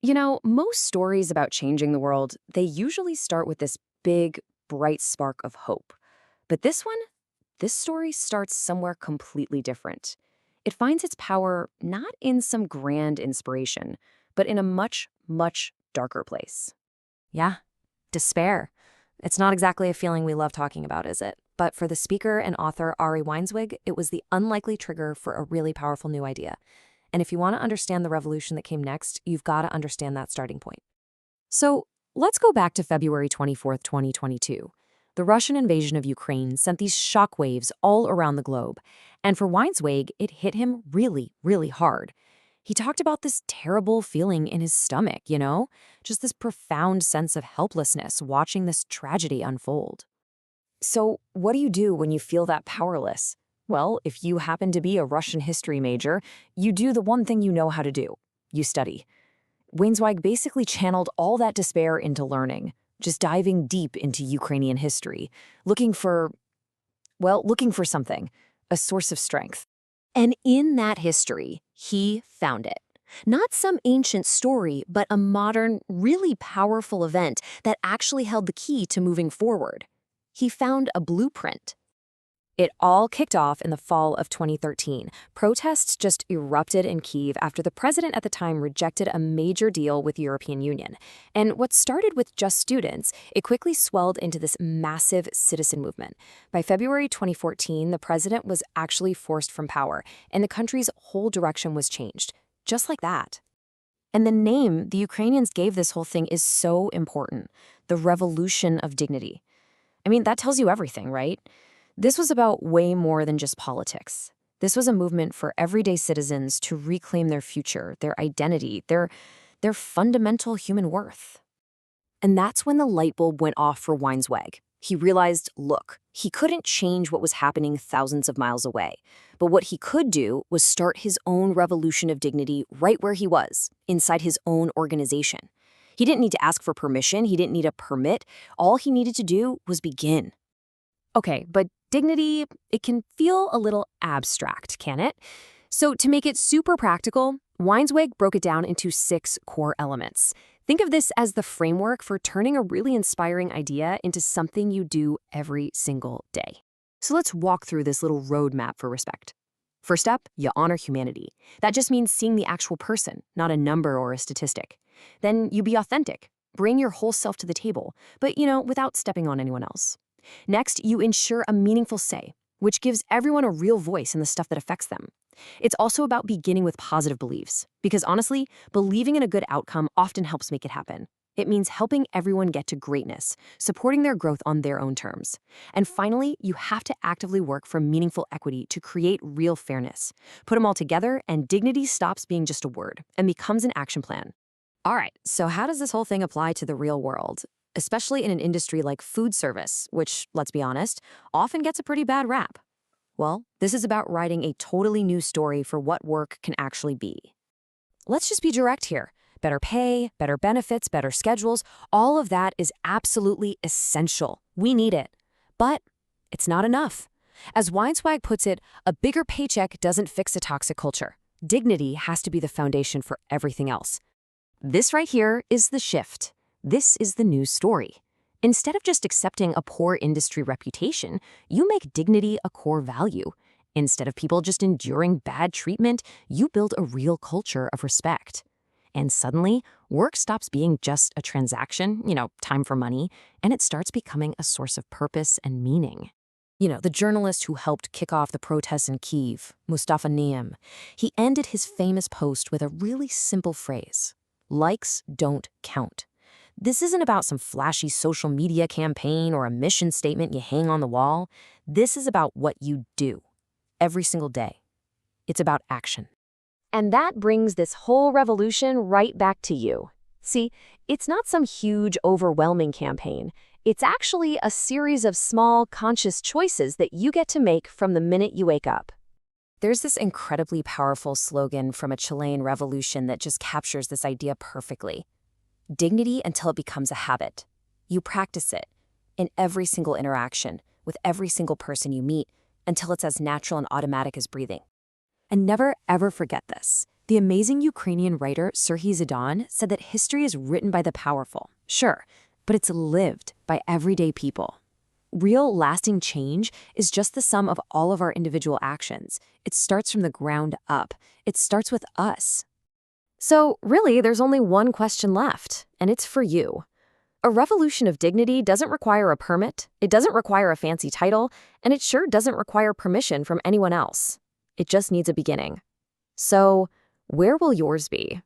Most stories about changing the world, they usually start with this big, bright spark of hope. But this story starts somewhere completely different. It finds its power not in some grand inspiration, but in a much, much darker place. Yeah, despair. It's not exactly a feeling we love talking about, is it? But for the speaker and author Ari Weinzweig, it was the unlikely trigger for a really powerful new idea. And if you want to understand the revolution that came next, you've got to understand that starting point. So let's go back to February 24th, 2022. The Russian invasion of Ukraine sent these shockwaves all around the globe. And for Weinzweig, it hit him really, really hard. He talked about this terrible feeling in his stomach, just this profound sense of helplessness watching this tragedy unfold. So, what do you do when you feel that powerless? Well, if you happen to be a Russian history major, you do the one thing you know how to do. You study. Weinzweig basically channeled all that despair into learning, just diving deep into Ukrainian history, looking for something, a source of strength. And in that history, he found it. Not some ancient story, but a modern, really powerful event that actually held the key to moving forward. He found a blueprint. It all kicked off in the fall of 2013. Protests just erupted in Kyiv after the president at the time rejected a major deal with the European Union. And what started with just students, it quickly swelled into this massive citizen movement. By February 2014, the president was actually forced from power, and the country's whole direction was changed. Just like that. And the name the Ukrainians gave this whole thing is so important. The Revolution of Dignity. I mean, that tells you everything, right? This was about way more than just politics. This was a movement for everyday citizens to reclaim their future, their identity, their fundamental human worth. And that's when the light bulb went off for Weinzweig. He realized, look, he couldn't change what was happening thousands of miles away. But what he could do was start his own revolution of dignity right where he was, inside his own organization. He didn't need to ask for permission. He didn't need a permit. All he needed to do was begin. Okay, but dignity, it can feel a little abstract, can it? So to make it super practical, Weinzweig broke it down into 6 core elements. Think of this as the framework for turning a really inspiring idea into something you do every single day. So let's walk through this little roadmap for respect. First up, you honor humanity. That just means seeing the actual person, not a number or a statistic. Then you be authentic. Bring your whole self to the table, but, without stepping on anyone else. Next, you ensure a meaningful say, which gives everyone a real voice in the stuff that affects them. It's also about beginning with positive beliefs, because honestly, believing in a good outcome often helps make it happen. It means helping everyone get to greatness, supporting their growth on their own terms. And finally, you have to actively work for meaningful equity to create real fairness. Put them all together, and dignity stops being just a word and becomes an action plan. All right, so how does this whole thing apply to the real world? Especially in an industry like food service, which, let's be honest, often gets a pretty bad rap. Well, this is about writing a totally new story for what work can actually be. Let's just be direct here. Better pay, better benefits, better schedules, all of that is absolutely essential. We need it. But it's not enough. As Weinzweig puts it, a bigger paycheck doesn't fix a toxic culture. Dignity has to be the foundation for everything else. This right here is the shift. This is the new story. Instead of just accepting a poor industry reputation, you make dignity a core value. Instead of people just enduring bad treatment, you build a real culture of respect. And suddenly, work stops being just a transaction, time for money, and it starts becoming a source of purpose and meaning. The journalist who helped kick off the protests in Kyiv, Mustafa Niem, he ended his famous post with a really simple phrase: likes don't count. This isn't about some flashy social media campaign or a mission statement you hang on the wall. This is about what you do every single day. It's about action. And that brings this whole revolution right back to you. See, it's not some huge, overwhelming campaign. It's actually a series of small, conscious choices that you get to make from the minute you wake up. There's this incredibly powerful slogan from a Chilean revolution that just captures this idea perfectly. Dignity until it becomes a habit. You practice it in every single interaction, with every single person you meet, until it's as natural and automatic as breathing. And never, ever forget this. The amazing Ukrainian writer Serhiy Zidane said that history is written by the powerful, sure, but it's lived by everyday people. Real, lasting change is just the sum of all of our individual actions. It starts from the ground up. It starts with us. So, really, there's only one question left, and it's for you. A revolution of dignity doesn't require a permit, it doesn't require a fancy title, and it sure doesn't require permission from anyone else. It just needs a beginning. So, where will yours be?